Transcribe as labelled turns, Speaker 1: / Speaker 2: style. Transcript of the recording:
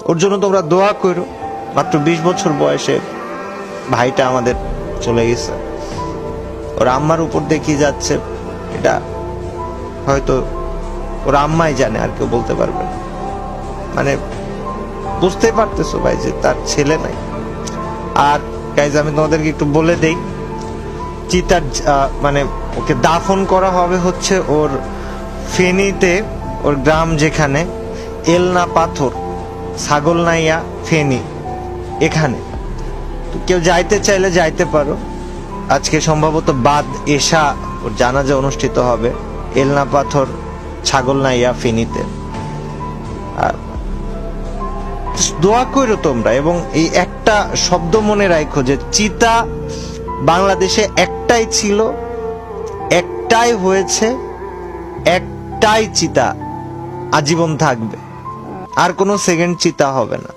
Speaker 1: ওর জন্য তোমরা দোয়া করো। মাত্র 20 বছর বয়সে ভাইটা আমাদের চলে গেছে। ওর আম্মার উপর দেখি যাচ্ছে, এটা হয়তো ওর আম্মাই জানে, আর কেউ বলতে পারবে না। মানে বুঝতে পারতেছো ভাই যে তার ছেলে নাই। আর গাইজ আমি তোমাদেরকে একটু বলে দেই, চিতার মানে ওকে দাফন করা হবে হচ্ছে ওর ফেনীতে, ওর গ্রাম যেখানে এলনা পাথর, ছাগলনাইয়া ফেনী, এখানে। তো কেউ যাইতে চাইলে যাইতে পারো। আজকে সম্ভবত বাদ এশা ওর জানাজা অনুষ্ঠিত হবে এলনা পাথর, ছাগলনাইয়া ফেনীতে। আর দোয়া করো তোমরা, এবং এই একটা শব্দ মনে রাখো যে চিতা বাংলাদেশে একটাই ছিল, একটাই হয়েছে, একটাই চিতা আজীবন থাকবে, আর কোনো সেকেন্ড চিতা হবে না।